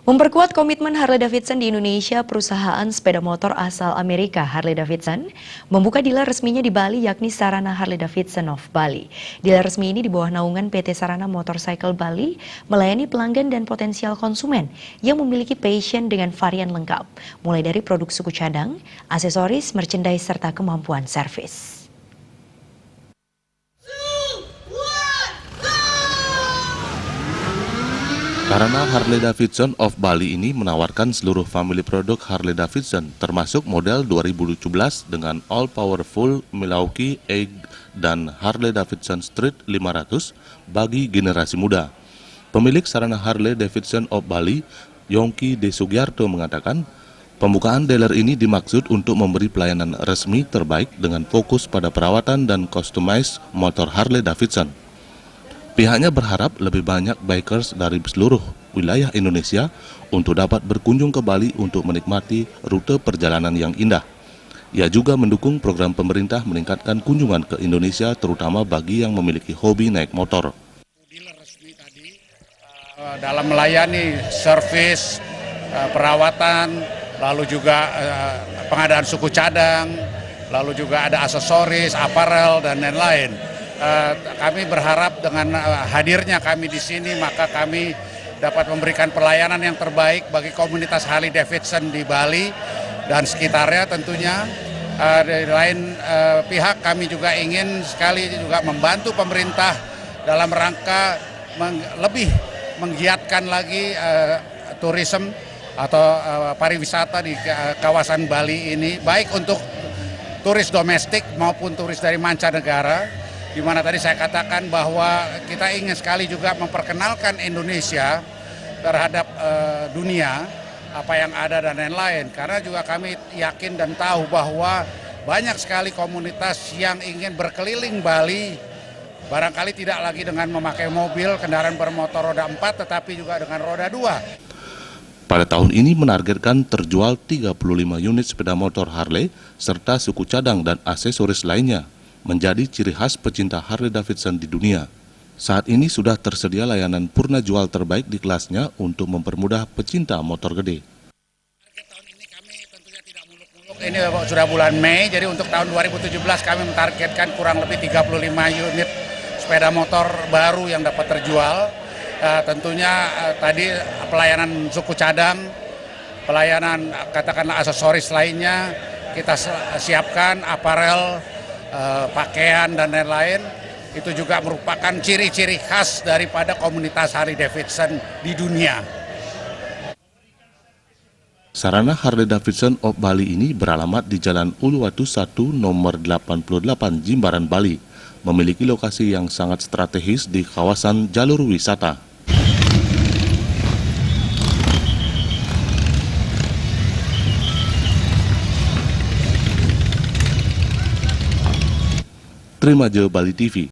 Memperkuat komitmen Harley-Davidson di Indonesia, perusahaan sepeda motor asal Amerika Harley-Davidson membuka dealer resminya di Bali yakni Sarana Harley-Davidson of Bali. Dealer resmi ini di bawah naungan PT Sarana Motorcycle Bali melayani pelanggan dan potensial konsumen yang memiliki passion dengan varian lengkap, mulai dari produk suku cadang, aksesoris, merchandise, serta kemampuan servis. Sarana Harley-Davidson of Bali ini menawarkan seluruh family produk Harley-Davidson, termasuk model 2017 dengan All Powerful Milwaukee Egg dan Harley-Davidson Street 500 bagi generasi muda. Pemilik Sarana Harley-Davidson of Bali, Yongki De Sugiarto mengatakan, pembukaan dealer ini dimaksud untuk memberi pelayanan resmi terbaik dengan fokus pada perawatan dan customize motor Harley-Davidson. Pihaknya berharap lebih banyak bikers dari seluruh wilayah Indonesia untuk dapat berkunjung ke Bali untuk menikmati rute perjalanan yang indah. Ia juga mendukung program pemerintah meningkatkan kunjungan ke Indonesia terutama bagi yang memiliki hobi naik motor. Dealer resmi tadi dalam melayani servis, perawatan, lalu juga pengadaan suku cadang, lalu juga ada aksesoris, aparel, dan lain-lain. Kami berharap dengan hadirnya kami di sini maka kami dapat memberikan pelayanan yang terbaik bagi komunitas Harley-Davidson di Bali dan sekitarnya tentunya. Dari lain pihak kami juga ingin sekali juga membantu pemerintah dalam rangka lebih menggiatkan lagi turisme atau pariwisata di kawasan Bali ini, baik untuk turis domestik maupun turis dari mancanegara. Di mana tadi saya katakan bahwa kita ingin sekali juga memperkenalkan Indonesia terhadap dunia, apa yang ada dan lain-lain. Karena juga kami yakin dan tahu bahwa banyak sekali komunitas yang ingin berkeliling Bali, barangkali tidak lagi dengan memakai mobil, kendaraan bermotor roda 4, tetapi juga dengan roda 2. Pada tahun ini menargetkan terjual 35 unit sepeda motor Harley serta suku cadang dan aksesoris lainnya, menjadi ciri khas pecinta Harley-Davidson di dunia. Saat ini sudah tersedia layanan purna jual terbaik di kelasnya untuk mempermudah pecinta motor gede. Target tahun ini kami tentunya tidak muluk-muluk. Ini sudah bulan Mei, jadi untuk tahun 2017 kami mentargetkan kurang lebih 35 unit sepeda motor baru yang dapat terjual. Tentunya tadi pelayanan suku cadang, pelayanan katakanlah aksesoris lainnya, kita siapkan aparel, pakaian dan lain-lain. Itu juga merupakan ciri-ciri khas daripada komunitas Harley-Davidson di dunia. Sarana Harley-Davidson of Bali ini beralamat di Jalan Uluwatu 1 nomor 88 Jimbaran, Bali, memiliki lokasi yang sangat strategis di kawasan jalur wisata. Trimajo Bali TV.